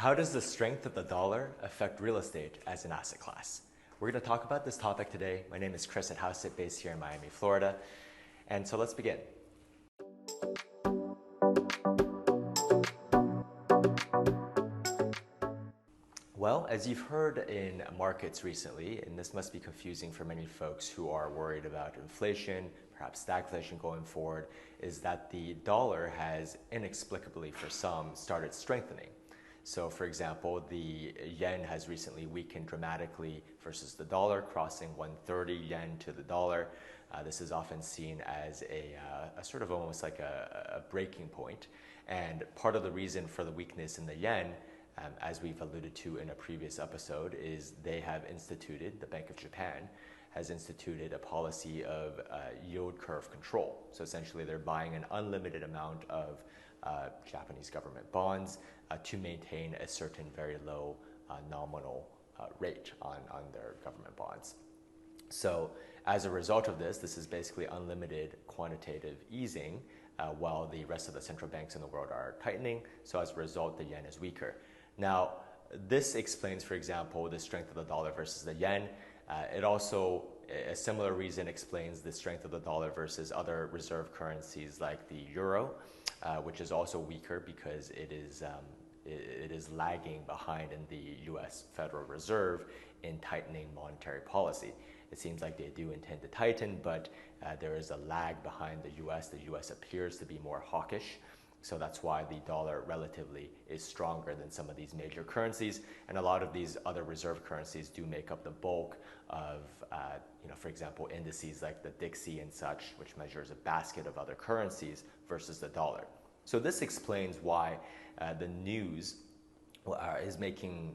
How does the strength of the dollar affect real estate as an asset class? We're going to talk about this topic today. My name is Chris at Hauseit, based here in Miami, Florida. And so let's begin. Well, as you've heard in markets recently, and this must be confusing for many folks who are worried about inflation, perhaps stagflation going forward, is that the dollar has inexplicably, for some, started strengthening. So, for example, the yen has recently weakened dramatically versus the dollar, crossing 130 yen to the dollar. This is often seen as a sort of almost like a breaking point. And part of the reason for the weakness in the yen, as we've alluded to in a previous episode, is they have instituted, the Bank of Japan has instituted a policy of yield curve control. So essentially they're buying an unlimited amount of Japanese government bonds to maintain a certain very low nominal rate on their government bonds. So as a result of this is basically unlimited quantitative easing while the rest of the central banks in the world are tightening. So as a result, the yen is weaker. Now, this explains, for example, the strength of the dollar versus the yen. It also, a similar reason explains the strength of the dollar versus other reserve currencies like the euro, which is also weaker because it is lagging behind in the US Federal Reserve in tightening monetary policy. It seems like they do intend to tighten, but there is a lag behind the US. The US appears to be more hawkish. So that's why the dollar relatively is stronger than some of these major currencies. And a lot of these other reserve currencies do make up the bulk of, for example, indices like the Dixie and such, which measures a basket of other currencies versus the dollar. So this explains why the news is making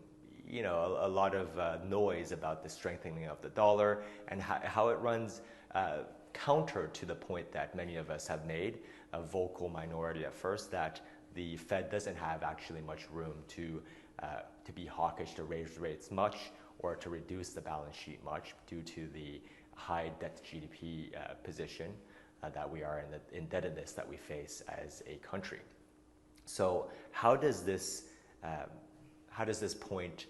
a lot of noise about the strengthening of the dollar and how it runs counter to the point that many of us have made, a vocal minority at first, that the Fed doesn't have actually much room to be hawkish, to raise rates much, or to reduce the balance sheet much due to the high debt to GDP position that we are in, the indebtedness that we face as a country. So how does this point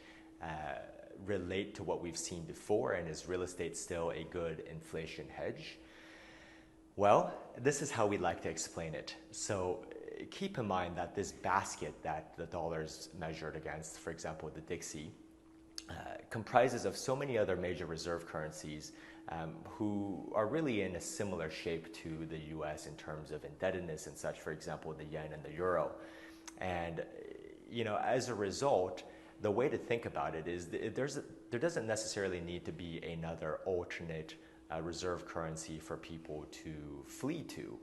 relate to what we've seen before, and is real estate still a good inflation hedge? Well, this is how we like to explain it. So keep in mind that this basket that the dollar's measured against, for example, the Dixie, comprises of so many other major reserve currencies who are really in a similar shape to the US in terms of indebtedness and such, for example, the yen and the euro. And, as a result, the way to think about it is there doesn't necessarily need to be another alternate reserve currency for people to flee to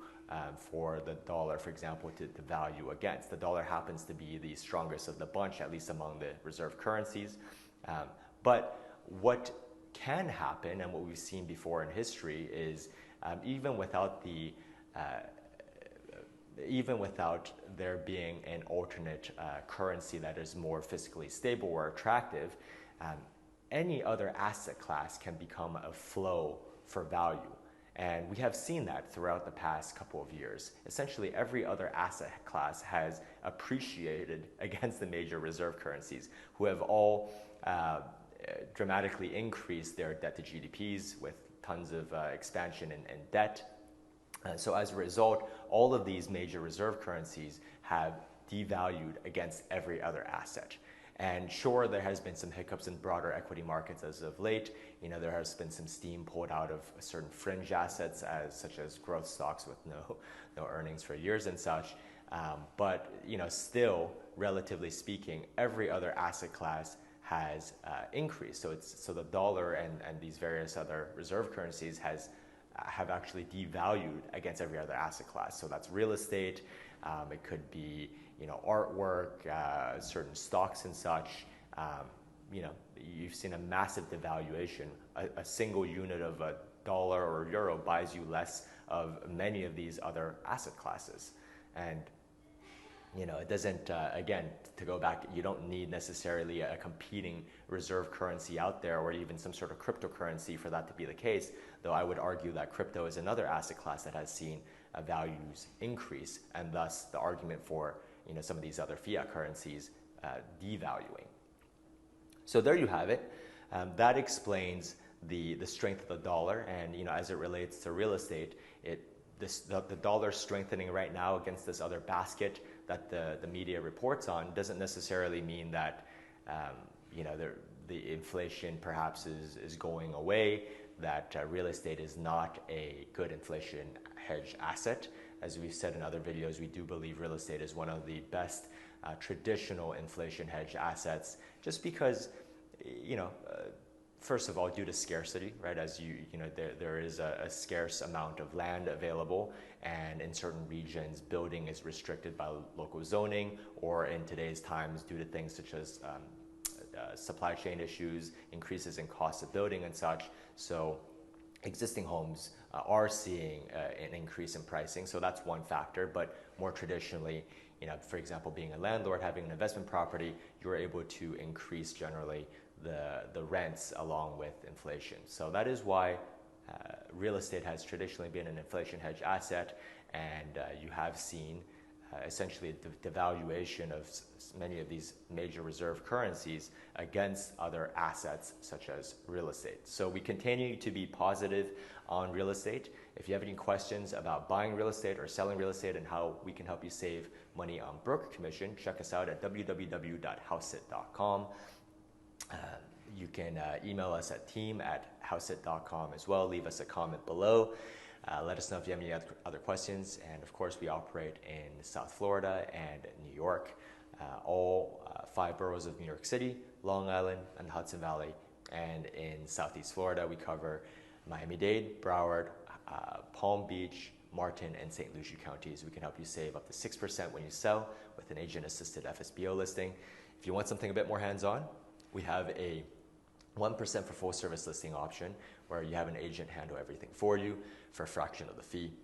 for the dollar, for example, to value against. The dollar happens to be the strongest of the bunch, at least among the reserve currencies. But what can happen, and what we've seen before in history, is even without there being an alternate currency that is more fiscally stable or attractive, any other asset class can become a flow for value. And we have seen that throughout the past couple of years. Essentially, every other asset class has appreciated against the major reserve currencies, who have all dramatically increased their debt to GDPs with tons of expansion and debt. So as a result, all of these major reserve currencies have devalued against every other asset. And sure, there has been some hiccups in broader equity markets as of late. There has been some steam pulled out of certain fringe assets, such as growth stocks with no earnings for years and such. But still, relatively speaking, every other asset class has increased. So the dollar and these various other reserve currencies have actually devalued against every other asset class. So that's real estate. It could be artwork, certain stocks and such. You've seen a massive devaluation. A single unit of a dollar or euro buys you less of many of these other asset classes. And it doesn't, again, to go back, you don't need necessarily a competing reserve currency out there or even some sort of cryptocurrency for that to be the case, though I would argue that crypto is another asset class that has seen values increase, and thus the argument for some of these other fiat currencies devaluing. So there you have it. That explains the strength of the dollar, and as it relates to real estate, the dollar strengthening right now against this other basket that the media reports on doesn't necessarily mean that the inflation perhaps is going away, that real estate is not a good inflation hedge asset. As we've said in other videos, we do believe real estate is one of the best traditional inflation hedge assets, just because, first of all, due to scarcity, right? As there is a scarce amount of land available, and in certain regions, building is restricted by local zoning, or in today's times, due to things such as supply chain issues, increases in cost of building and such. So existing homes are seeing an increase in pricing. So that's one factor. But more traditionally, for example, being a landlord, having an investment property, you're able to increase generally the rents along with inflation. So that is why real estate has traditionally been an inflation hedge asset, and you have seen essentially the devaluation of many of these major reserve currencies against other assets such as real estate. So we continue to be positive on real estate. If you have any questions about buying real estate or selling real estate and how we can help you save money on broker commission, check us out at www.hauseit.com. You can email us at team@hauseit.com as well. Leave us a comment below. Let us know if you have any other questions. And of course, we operate in South Florida and New York, all 5 boroughs of New York City, Long Island, and the Hudson Valley. And in Southeast Florida, we cover Miami-Dade, Broward, Palm Beach, Martin, and St. Lucie counties. We can help you save up to 6% when you sell with an agent-assisted FSBO listing. If you want something a bit more hands-on, we have a 1% for full service listing option, where you have an agent handle everything for you for a fraction of the fee.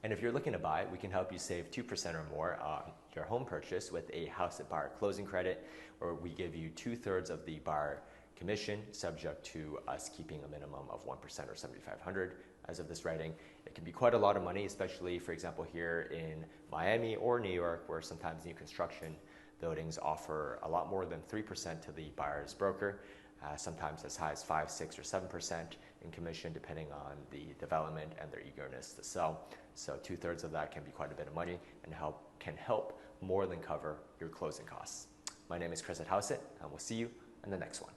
And if you're looking to buy, we can help you save 2% or more on your home purchase with a Hauseit buyer closing credit, where we give you 2/3 of the buyer commission, subject to us keeping a minimum of 1% or $7,500 as of this writing. It can be quite a lot of money, especially, for example, here in Miami or New York, where sometimes new construction buildings offer a lot more than 3% to the buyer's broker. Sometimes as high as 5, 6, or 7% in commission, depending on the development and their eagerness to sell. So 2/3 of that can be quite a bit of money and can help more than cover your closing costs. My name is Chris at Hauseit, and we'll see you in the next one.